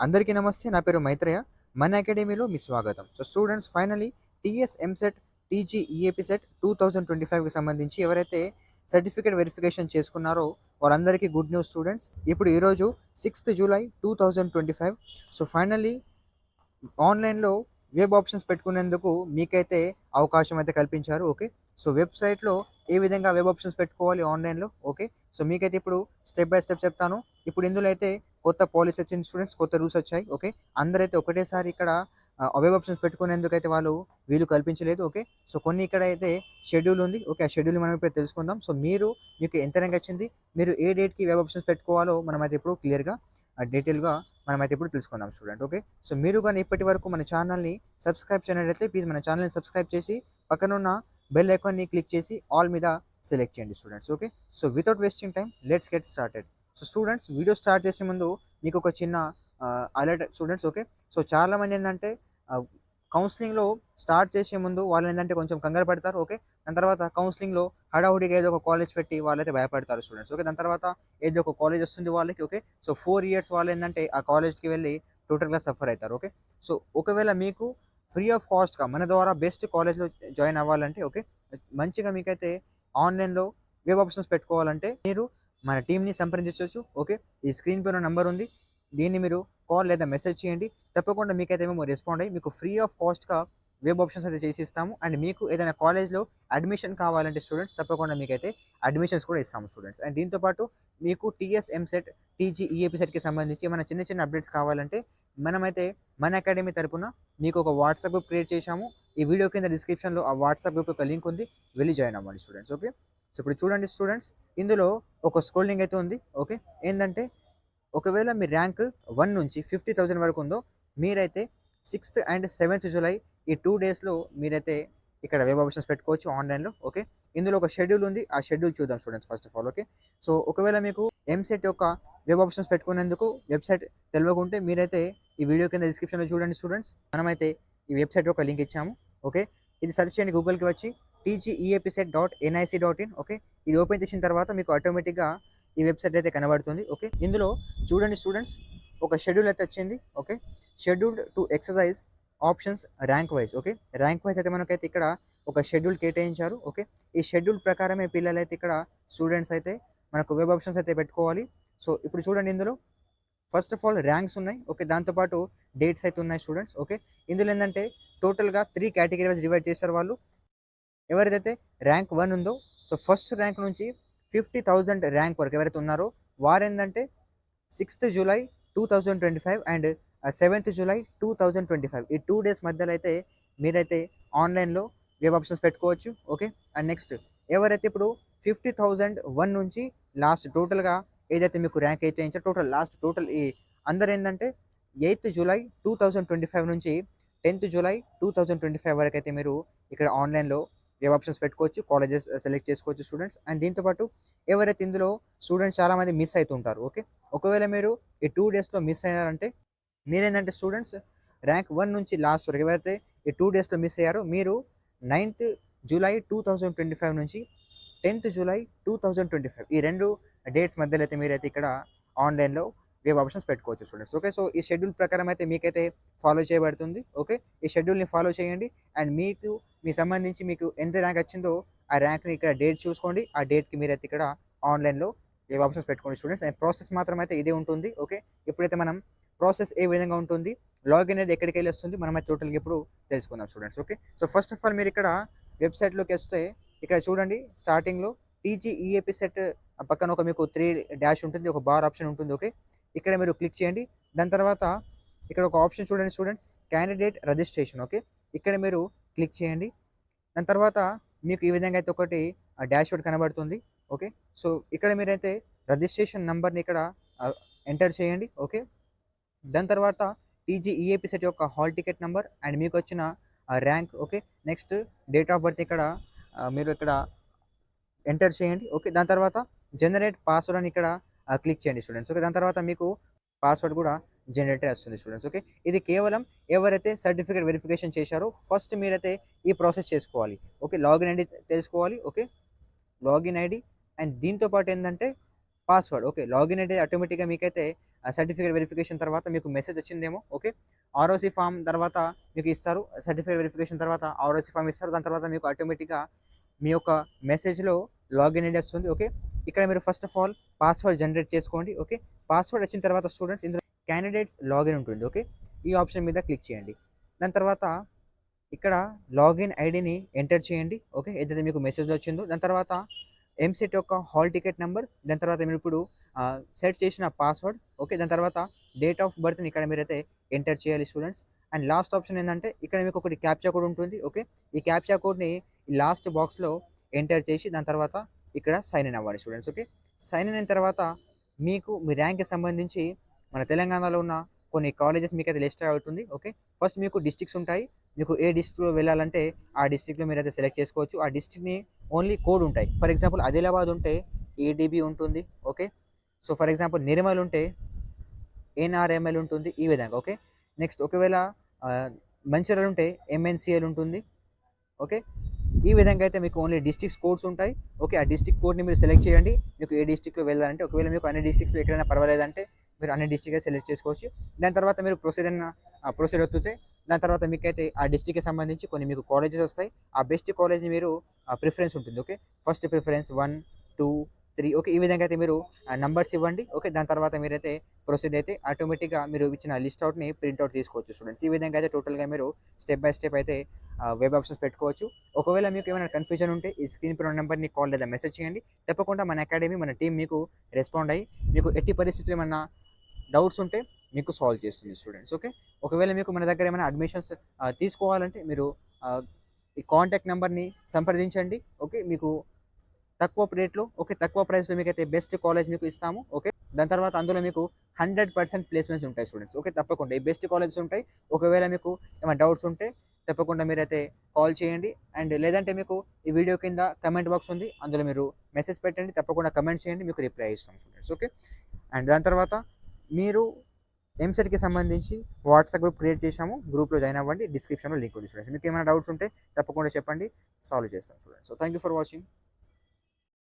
అందరికీ నమస్తే. నా పేరు మైత్రేయ. మన అకాడమీలో మీ స్వాగతం. So students finally TS EAMCET, TG EAP CET 2025కి సంబంధించి ఎవరైతే సర్టిఫికేట్ వెరిఫికేషన్ చేసుకున్నారో వాళ్ళందరికీ గుడ్ న్యూస్ స్టూడెంట్స్. ఇప్పుడు ఈరోజు 6th జూలై 2025. సో ఫైనల్లీ ఆన్లైన్‌లో వెబ్ ఆప్షన్స్ పెట్టుకునేందుకు మీకైతే అవకాశం అయితే కల్పించారు. ఓకే. సో వెబ్‌సైట్‌లో ఏ విధంగా వెబ్ ఆప్షన్స్ పెట్టుకోవాలి ఆన్లైన్‌లో. ఓకే. సో మీకైతే ఇప్పుడు స్టెప్ బై స్టెప్ చెప్తాను. ఇప్పుడు ఇందులో అయితే కొత్త పాలిసీ వచ్చింది స్టూడెంట్స్. కొత్త రూల్స్ వచ్చాయి. ఓకే. అందరైతే ఒకటేసారి ఇక్కడ వెబ్ ఆప్షన్స్ పెట్టుకునేందుకైతే వాళ్ళు వీలు కల్పించలేదు. ఓకే. సో కొన్ని ఇక్కడ అయితే షెడ్యూల్ ఉంది. ఓకే. ఆ షెడ్యూల్ మనం ఇప్పుడు తెలుసుకుందాం. సో మీకు ఎంత ర్యాంక్ వచ్చింది, మీరు ఏ డేట్‌కి వెబ్ ఆప్షన్స్ పెట్టుకోవాలో మనమైతే ఇప్పుడు క్లియర్‌గా డీటెయిల్‌గా మనమైతే ఇప్పుడు తెలుసుకుందాం స్టూడెంట్. ఓకే. సో మీరు గాని ఇప్పటి వరకు మన ఛానల్‌ని సబ్స్క్రైబ్ చేయనట్లయితే ప్లీజ్ మన ఛానల్‌ని సబ్స్క్రైబ్ చేసి పక్కనున్న బెల్ ఐకాన్‌ని క్లిక్ చేసి ఆల్ మీద సెలెక్ట్ చేయండి students. Okay. So without wasting time let's get started. So students video start చేసే ముందు మీకు ఒక చిన్న అలర్ట్ స్టూడెంట్స్. ఓకే. సో చాలామంది ఏందంటే ఆహ్, కౌన్సెలింగ్‌లో స్టార్ట్ చేసే ముందు వాళ్ళేందంటే కొంచెం కంగారు పడతారు. ఓకే. దాని తర్వాత కౌన్సెలింగ్‌లో హడావుడిగా ఏదో ఒక కాలేజ్ పెట్టి వాళ్ళైతే భయపడతారు స్టూడెంట్స్. ఓకే. దాని తర్వాత ఏదో ఒక కాలేజ్ వస్తుంది వాళ్ళకి. ఓకే. సో 4 ఇయర్స్ వాళ్ళేందంటే ఆ కాలేజ్‌కి వెళ్ళి టోటల్‌గా సఫర్ అయితారు. ఓకే. సో ఒకవేళ మీకు ఫ్రీ ఆఫ్ కాస్ట్‌గా మన ద్వారా బెస్ట్ కాలేజ్‌లో జాయిన్ అవ్వాలంటే ఓకే. మంచిగా మీకైతే ఆన్‌లైన్‌లో వెబ్ ఆప్షన్స్ పెట్టుకోవాలంటే మీరు మన టీమ్‌ని సంప్రదించొచ్చు. ఓకే. ఈ స్క్రీన్ పైన నంబర్ ఉంది. దీన్ని మీరు కాల్ లేదా మెసేజ్ చేయండి. తప్పకుండా మీకైతే మేము రెస్పాండ్ అయ్యి మీకు ఫ్రీ ఆఫ్ కాస్ట్‌గా వెబ్ ఆప్షన్స్ అయితే చేసిస్తాము. అండ్ మీకు ఏదైనా కాలేజ్‌లో అడ్మిషన్ కావాలంటే స్టూడెంట్స్ తప్పకుండా మీకైతే అడ్మిషన్స్ కూడా ఇస్తాము స్టూడెంట్స్. అండ్ దీంతో పాటు మీకు టీఎస్ ఎంసెట్, టీజీ ఈఏపీ సెట్‌కి సంబంధించి ఏమైనా చిన్న చిన్న అప్డేట్స్ కావాలంటే మనమైతే మన అకాడమీ తరపున మీకు ఒక వాట్సాప్ గ్రూప్ క్రియేట్ చేశాము. ఈ వీడియో కింద డిస్క్రిప్షన్‌లో ఆ వాట్సాప్ గ్రూప్ యొక్క లింక్ ఉంది. వెళ్లి జాయిన్ అవ్వండి స్టూడెంట్స్. ఓకే. సో ఇప్పుడు చూడండి స్టూడెంట్స్, ఇందులో ఒక స్క్రోలింగ్ అయితే ఉంది. ఓకే. ఏందంటే ఒకవేళ మీ ర్యాంక్ 1 నుంచి 50,000 వరకు ఉందో మీరైతే 6th అండ్ 7th జూలై ఈ 2 డేస్‌లో మీరైతే ఇక్కడ వెబ్ ఆప్షన్స్ పెట్టుకోవచ్చు ఆన్‌లైన్‌లో. ఓకే. ఇందులో ఒక షెడ్యూల్ ఉంది. ఆ షెడ్యూల్ చూద్దాం students first of all. Okay. So ఒకవేళ మీకు ఎంసెట్ యొక్క వెబ్ ఆప్షన్స్ పెట్టుకునేందుకు వెబ్‌సైట్ తెలవకుంటే మీరైతే ఈ వీడియో కింద డిస్క్రిప్షన్‌లో చూడండి స్టూడెంట్స్. మనమైతే ఈ వెబ్‌సైట్ యొక్క లింక్ ఇచ్చాము. ఓకే. ఇది సెర్చ్ చేయండి గూగుల్‌కి వచ్చి tgeapset.nic.in. ఓకే. ఇది ఓపెన్ చేసిన తర్వాత మీకు ఆటోమేటిక్‌గా ఈ వెబ్‌సైట్ అయితే కనబడుతుంది. ఓకే. ఇందులో చూడండి స్టూడెంట్స్, ఒక షెడ్యూల్ అయితే వచ్చింది. Okay. Scheduled to exercise options rank wise. Okay. Rank wise అయితే మనకైతే ఇక్కడ ఒక షెడ్యూల్ కేటాయించారు. ఓకే. ఈ షెడ్యూల్ ప్రకారమే పిల్లలైతే ఇక్కడ స్టూడెంట్స్ అయితే మనకు వెబ్ ఆప్షన్స్ అయితే పెట్టుకోవాలి. సో ఇప్పుడు చూడండి ఇందులో ఫస్ట్ ఆఫ్ ఆల్ ర్యాంక్స్ ఉన్నాయి. ఓకే. దాంతో పాటు డేట్స్ అయితే ఉన్నాయి స్టూడెంట్స్. ఓకే. ఇందులో ఏందంటే టోటల్‌గా 3 కేటగరీ వైస్ డివైడ్ చేశారు వాళ్ళు. ఎవరిదైతే ర్యాంక్ 1 ఉందో, సో ఫస్ట్ ర్యాంక్ నుంచి 50,000 ర్యాంక్ వరకు ఎవరైతే ఉన్నారో వారేందంటే 6th July 2025 and 7th July 2025 ఈ 2 డేస్ మధ్యలో అయితే మీరైతే ఆన్‌లైన్‌లో వెబ్ ఆప్షన్స్ పెట్టుకోవచ్చు. ఓకే. అండ్ నెక్స్ట్ ఎవరైతే ఇప్పుడు 50,001 నుంచి లాస్ట్ టోటల్‌గా ఏదైతే మీకు ర్యాంక్ కేటాయించారో టోటల్ ఈ అందరేందంటే 8th జూలై 2025 నుంచి 10th జూలై 2025 వరకైతే మీరు ఇక్కడ ఆన్‌లైన్‌లో వెబ్ ఆప్షన్స్ పెట్టుకోవచ్చు. కాలేజెస్ సెలెక్ట్ చేసుకోవచ్చు స్టూడెంట్స్. అండ్ దీంతో పాటు ఎవరైతే ఇందులో స్టూడెంట్స్ చాలామంది మిస్ అయితుంటారు. ఓకే. ఒకవేళ మీరు ఈ 2 డేస్‌లో మిస్ అయ్యారంటే మీరేందంటే స్టూడెంట్స్ ర్యాంక్ 1 నుంచి లాస్ట్ వరకు ఎవరైతే ఈ 2 డేస్‌లో మిస్ అయ్యారో మీరు 9th జూలై 2025 నుంచి 10th జూలై 2025 ఈ 2 డేట్స్ మధ్యలో అయితే మీరైతే ఇక్కడ ఆన్‌లైన్‌లో వెబ్ ఆప్షన్స్ పెట్టుకోవచ్చు స్టూడెంట్స్. ఓకే. సో ఈ షెడ్యూల్ ప్రకారం అయితే మీకైతే ఫాలో చేయబడుతుంది. ఓకే. ఈ షెడ్యూల్‌ని ఫాలో చేయండి. అండ్ మీకు ఎంత ర్యాంక్ వచ్చిందో ఆ ర్యాంక్‌ని ఇక్కడ డేట్ చూసుకోండి. ఆ డేట్‌కి మీరైతే ఇక్కడ ఆన్‌లైన్‌లో వెబ్ ఆప్షన్స్ పెట్టుకోండి స్టూడెంట్స్. అండ్ ప్రాసెస్ మాత్రం అయితే ఇదే ఉంటుంది. ఓకే. ఇప్పుడైతే మనం ప్రాసెస్ ఏ విధంగా ఉంటుంది, లాగిన్ అనేది ఎక్కడికెళ్ళి వస్తుంది మనమైతే టోటల్‌గా ఇప్పుడు తెలుసుకుందాం students. Okay. So first of all మీరిక్కడ వెబ్‌సైట్‌లోకి వస్తే ఇక్కడ చూడండి స్టార్టింగ్‌లో టీజీఈఏపీ సెట్ పక్కన ఒక మీకు 3 డాష్ ఉంటుంది. ఒక బార్ ఆప్షన్ ఉంటుంది. ఓకే. ఇక్కడ మీరు క్లిక్ చేయండి. దాని తర్వాత ఇక్కడ ఒక ఆప్షన్ చూడండి స్టూడెంట్స్, క్యాండిడేట్ రిజిస్ట్రేషన్. ఓకే. ఇక్కడ మీరు క్లిక్ చేయండి. దాని తర్వాత మీకు ఈ విధంగా అయితే ఒకటి డాష్‌బోర్డ్ కనబడుతుంది. ఓకే. సో ఇక్కడ మీరైతే రిజిస్ట్రేషన్ నంబర్‌ని ఇక్కడ ఎంటర్ చేయండి. ఓకే. దాని తర్వాత టీజీఈఏపీ సెట్ యొక్క హాల్ టికెట్ నంబర్ అండ్ మీకొచ్చిన rank. Okay. Next date of birth ఇక్కడ మీరు ఇక్కడ ఎంటర్ చేయండి. ఓకే. దాని తర్వాత జనరేట్ పాస్వర్డ్ అని ఇక్కడ క్లిక్ చేయండి స్టూడెంట్స్. ఓకే. దాని తర్వాత మీకు పాస్వర్డ్ కూడా జనరేట్ వస్తుంది స్టూడెంట్స్. ఓకే. ఇది కేవలం ఎవరైతే సర్టిఫికేట్ వెరిఫికేషన్ చేశారో ఫస్ట్ మీరైతే ఈ ప్రాసెస్ చేసుకోవాలి. ఓకే. లాగిన్ ఐడీ తెలుసుకోవాలి. ఓకే. లాగిన్ ఐడీ అండ్ దీంతో పాటు ఏందంటే పాస్వర్డ్. ఓకే. లాగిన్ ఐడీ ఆటోమేటిక్‌గా మీకైతే సర్టిఫికేట్ వెరిఫికేషన్ తర్వాత మీకు మెసేజ్ వచ్చిందేమో. ఓకే, ఆర్ఓసి ఫామ్ తర్వాత మీకు ఇస్తారు. సర్టిఫికేట్ వెరిఫికేషన్ తర్వాత ఆర్ఓసి ఫామ్ ఇస్తారు. దాని తర్వాత మీకు ఆటోమేటిక్గా మీ యొక్క మెసేజ్లో లాగిన్ ఐడి వస్తుంది. ఓకే, ఇక్కడ మీరు first of all password generate చేసుకోండి. ఓకే, పాస్వర్డ్ వచ్చిన తర్వాత స్టూడెంట్స్ ఇందులో క్యాండిడేట్స్ లాగిన్ ఉంటుంది. ఓకే, ఈ ఆప్షన్ మీద క్లిక్ చేయండి. దాని తర్వాత ఇక్కడ లాగిన్ ఐడిని ఎంటర్ చేయండి. ఓకే, ఏదైతే మీకు మెసేజ్ వచ్చిందో దాని తర్వాత ఎంసెట్ యొక్క హాల్ టికెట్ నెంబర్, దాని తర్వాత మీరు ఇప్పుడు సెట్ చేసిన పాస్వర్డ్. ఓకే, దాని తర్వాత డేట్ ఆఫ్ బర్త్ని ఇక్కడ మీరైతే ఎంటర్ చేయాలి స్టూడెంట్స్. అండ్ లాస్ట్ ఆప్షన్ ఏంటంటే ఇక్కడ మీకు ఒకటి క్యాప్చా కోడ్ ఉంటుంది. ఓకే, ఈ క్యాప్చా కోడ్ని లాస్ట్ బాక్స్లో ఎంటర్ చేసి దాని తర్వాత ఇక్కడ సైన్ ఇన్ అవ్వాలి స్టూడెంట్స్. ఓకే, సైన్ ఇన్ అయిన తర్వాత మీకు మీ ర్యాంక్కి సంబంధించి మన తెలంగాణలో ఉన్న కొన్ని కాలేజెస్ మీకు అయితే లిస్ట్ అవుతుంది. ఓకే, ఫస్ట్ మీకు డిస్ట్రిక్ట్స్ ఉంటాయి. మీకు ఏ డిస్ట్రిక్ట్లో వెళ్ళాలంటే ఆ డిస్ట్రిక్ట్లో మీరు అయితే సెలెక్ట్ చేసుకోవచ్చు. ఆ డిస్ట్రిక్ట్ని ఓన్లీ కోడ్ ఉంటాయి. ఫర్ ఎగ్జాంపుల్ ఆదిలాబాద్ ఉంటే ఏడీబీ ఉంటుంది. Okay, so for example Nirmal ఉంటే ఎన్ఆర్ఎంఎల్ ఉంటుంది. ఈ విధంగా. ఓకే, నెక్స్ట్ ఒకవేళ మంచిర్యాల ఉంటే ఎంఎన్సిఎల్ ఉంటుంది. ఓకే, ఈ విధంగా అయితే మీకు ఓన్లీ డిస్ట్రిక్ట్స్ కోడ్స్ ఉంటాయి. ఓకే, ఆ డిస్ట్రిక్ట్ కోడ్ని మీరు సెలెక్ట్ చేయండి. మీకు ఏ డిస్ట్రిక్ట్లో వెళ్ళాలంటే ఒకవేళ మీకు అన్ని డిస్ట్రిక్ట్స్లో ఎక్కడైనా పర్వాలేదంటే మీరు అన్ని డిస్ట్రిక్ట్ సెలెక్ట్ చేసుకోవచ్చు. దాని తర్వాత మీరు ప్రొసీడ్ అవుతుంటే దాని తర్వాత మీకైతే ఆ డిస్ట్రిక్ట్కి సంబంధించి కొన్ని మీకు కాలేజెస్ వస్తాయి. ఆ బెస్ట్ కాలేజ్ని మీరు ప్రిఫరెన్స్ ఉంటుంది. Okay, first preference 1, 2, 3. ఓకే, ఈ విధంగా అయితే మీరు నంబర్స్ ఇవ్వండి. ఓకే, దాని తర్వాత మీరైతే ప్రొసీడ్ అయితే ఆటోమేటిక్గా మీరు ఇచ్చిన లిస్ట్ అవుట్ని ప్రింట్అవుట్ తీసుకోవచ్చు స్టూడెంట్స్. ఈ విధంగా అయితే టోటల్గా మీరు స్టెప్ బై స్టెప్ అయితే వెబ్ ఆప్షన్స్ పెట్టుకోవచ్చు. ఒకవేళ మీకు ఏమైనా కన్ఫ్యూజన్ ఉంటే ఈ స్క్రీన్ పై ఉన్న నెంబర్ని కాల్ లేదా మెసేజ్ చేయండి. తప్పకుండా మన అకాడమీ మన టీం మీకు రెస్పాండ్ అయ్యి మీకు ఎట్టి పరిస్థితుల్లో ఏమన్నా డౌట్స్ ఉంటే మీకు సాల్వ్ చేస్తుంది స్టూడెంట్స్. ఓకే, ఒకవేళ మీకు మన దగ్గర ఏమైనా అడ్మిషన్స్ తీసుకోవాలంటే మీరు ఈ కాంటాక్ట్ నెంబర్ని సంప్రదించండి. ఓకే, మీకు తక్కువ రేట్లో, ఓకే, తక్కువ ప్రైస్లో మీకైతే బెస్ట్ కాలేజ్ మీకు ఇస్తాము. ఓకే, దాని తర్వాత అందులో మీకు 100% ప్లేస్మెంట్స్ ఉంటాయి స్టూడెంట్స్. ఓకే, తప్పకుండా ఈ బెస్ట్ కాలేజెస్ ఉంటాయి. ఒకవేళ మీకు ఏమైనా డౌట్స్ ఉంటే తప్పకుండా మీరైతే కాల్ చేయండి. అండ్ లేదంటే మీకు ఈ వీడియో కింద కమెంట్ బాక్స్ ఉంది, అందులో మీరు మెసేజ్ పెట్టండి. తప్పకుండా కమెంట్ చేయండి, మీకు రిప్లై ఇస్తాం స్టూడెంట్స్. ఓకే, అండ్ దాని తర్వాత మీరు ఎంసెట్కి సంబంధించి వాట్సాప్ గ్రూప్ క్రియేట్ చేశాము. గ్రూప్లో జాయిన్ అవ్వండి. డిస్క్రిప్షన్లో లింక్ ఉంది స్టూడెంట్స్. మీకు ఏమైనా డౌట్స్ ఉంటే తప్పకుండా చెప్పండి, సాల్వ్ చేస్తాం students. So thank you for watching.